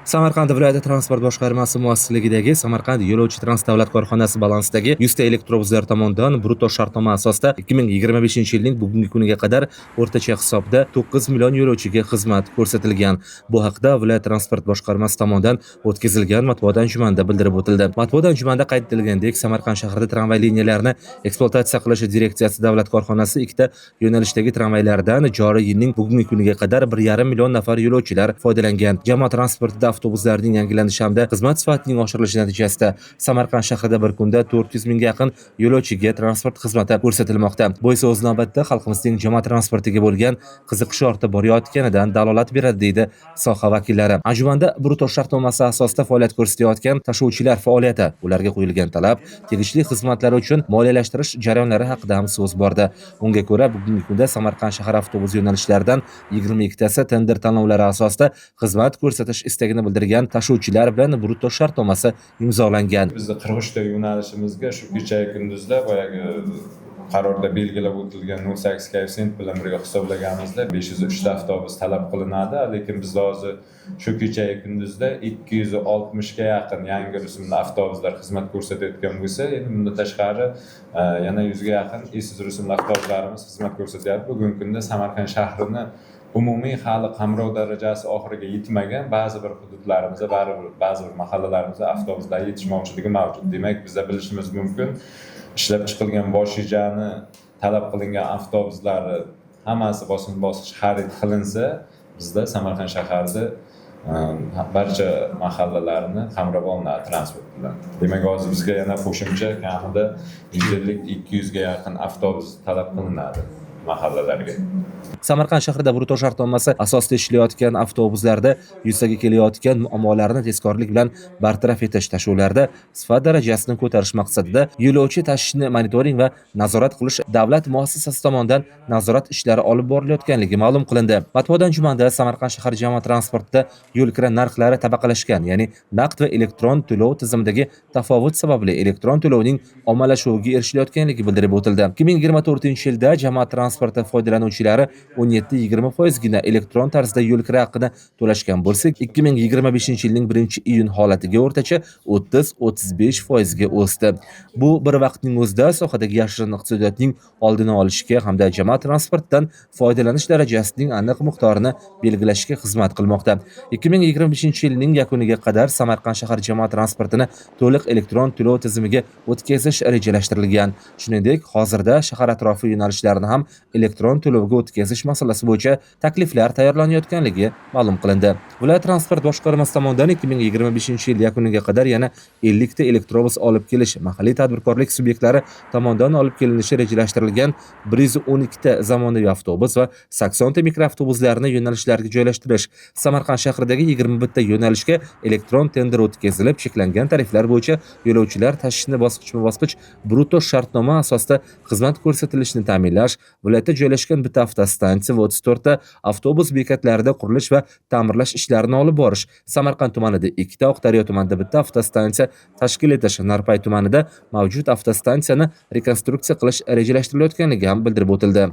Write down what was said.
Samarqand viloyati transport boshqarmasi muassisligidagi Samarqand yo'lovchi davlat korxonasi balansidagi 100 ta elektrobuslar tomonidan brutto shartnoma asosida 2025-yilning bugungi kuniga qadar o'rtacha hisobda 9 million yo'lovchiga xizmat ko'rsatilgan. Bu haqda viloyat transport boshqarmasi tomonidan o'tkazilgan matbuot anjumanida bildirib o'tildi. Matbuot anjumanida qayd etilgandek, Samarqand shahrida tramvay liniyalarini ekspluatatsiya qilish direksiyasi davlat korxonasi ikkita yo'nalishdagi tramvaylardan joriy yilning bugungi kuniga qadar 1,5 million nafar yo'lovchilar foydalangan. Jamoat transportida avtobuslarning yangilanishi hamda xizmat sifatining oshirilishi natijasida Samarqand shahrida bir kunda 400 mingga yaqin yo'lovchiga transport xizmati ko'rsatilmoqda. Bu esa o'z navbatida xalqimizning jamoat transportiga bo'lgan qiziqishi ortib borayotganidan dalolat beradi, deydi soha vakillari. Anjumanda brutto shartnomasi asosida faoliyat ko'rsatayotgan tashuvchilar faoliyati, ularga qo'yilgan talab, tegishli xizmatlari uchun moliyalashtirish jarayonlari haqida ham so'z bordi. Unga ko'ra, bugungi kunda Samarqand shahar avtobus yo'nalishlaridan 22 tasi tender tanlovlari asosida xizmat ko'rsatish istagini bildirgan tashuvchilar bilan brutto shartnomasi imzolangan. Bizda 43 ta yo'nalishimizga shu kecha kunduzda boyagi qarorda belgilab o'tilgan 08 koeffitsient bilan birga hisoblaganimizda 503 ta avtobus talab qilinadi, lekin biz hozir shu kecha kunduzda 260 ga yaqin yangi rusumli avtobuslar xizmat ko'rsatayotgan bo'lsa, endi bundan tashqari yana 100 ga yaqin eskiz rusumli avtobuslarimiz xizmat ko'rsatyapti. Bugungi kunda Samarqand shahrini umumiy hali qamrov darajasi oxiriga yetmagan ba'zi bir hududlarimizda, ba'zi bir mahallalarimizda avtobuslar yetishmovchiligi mavjud. Demak, bizda bilishimiz mumkin, ishlab chiqilgan boshijani talab qilingan avtobuslarni hammasi bosqichma-bosqich xarid qilinsa, bizda Samarqand shaharida barcha mahallalarni qamrab olinadi transport bilan. Demak, hozir bizga yana qo'shimcha kamida 150-200 ga yaqin avtobus talab qilinadi mahallalarga. Samarqand shahrida brutto shartnomasi asosida ishlayotgan avtobuslarda yuzaga kelayotgan muammolarni tezkorlik bilan bartaraf etish, tashuvlarda sifat darajasini ko'tarish maqsadida yo'lovchi tashishni monitoring va nazorat qilish davlat muassasasi tomonidan nazorat ishlari olib borilayotganligi ma'lum qilindi. Matbuot anjumanida Samarqand shahar jamoat transportida yo'l kira narxlari tabaqalashgan, ya'ni naqd va elektron to'lov tizimidagi tafovut sababli elektron to'lovning ommalashuviga erishilayotganligi bildirib o'tildi. 2024-yilda jamoat transporti foydalanuvchilari 17-20% gina elektron tarzda yo'l kira haqini to'lashgan bo'lsa, 2025-yilning 1-iyun holatiga o'rtacha 30-35% ga o'sdi. Bu bir vaqtning o'zida sohadagi yashirin iqtisodiyotning oldini olishga hamda jamoat transportdan foydalanish darajasining aniq miqdorini belgilashga xizmat qilmoqda. 2025-yilning yakuniga qadar Samarqand shahar jamoat transportini to'liq elektron to'lov tizimiga o'tkazish rejalashtirilgan. Shuningdek, hozirda shahar atrofi yo'nalishlarini ham elektron to'lovga o'tkazish masalasi bo'yicha takliflar tayyorlanayotganligi ma'lum qilindi. Viloyat transport boshqarmasi tomonidan 2025-yil yakuniga qadar yana 50 ta elektrobus olib kelish, mahalliy tadbirkorlik subyektlari tomonidan olib kelinishi rejalashtirilgan 112 ta zamonaviy avtobus va 80 ta mikroavtobuslarni yo'nalishlarga joylashtirish, Samarqand shahridagi 21 ta yo'nalishga elektron tender o'tkazilib, cheklangan tariflar bo'yicha yo'lovchilar tashishni bosqichma-bosqich brutto shartnoma asosida xizmat ko'rsatilishini ta'minlash, viloyatda joylashgan bitta avtostansiya va 34 ta avtobus bekatlarida qurilish va ta'mirlash ishlarini olib borish, Samarqand tumanida 2 ta, Oqdaryo tumanida bitta avtostansiya tashkil etish, Narpay tumanida mavjud avtostansiyani rekonstruksiya qilish rejalashtirilayotganligi ham bildirib o'tildi.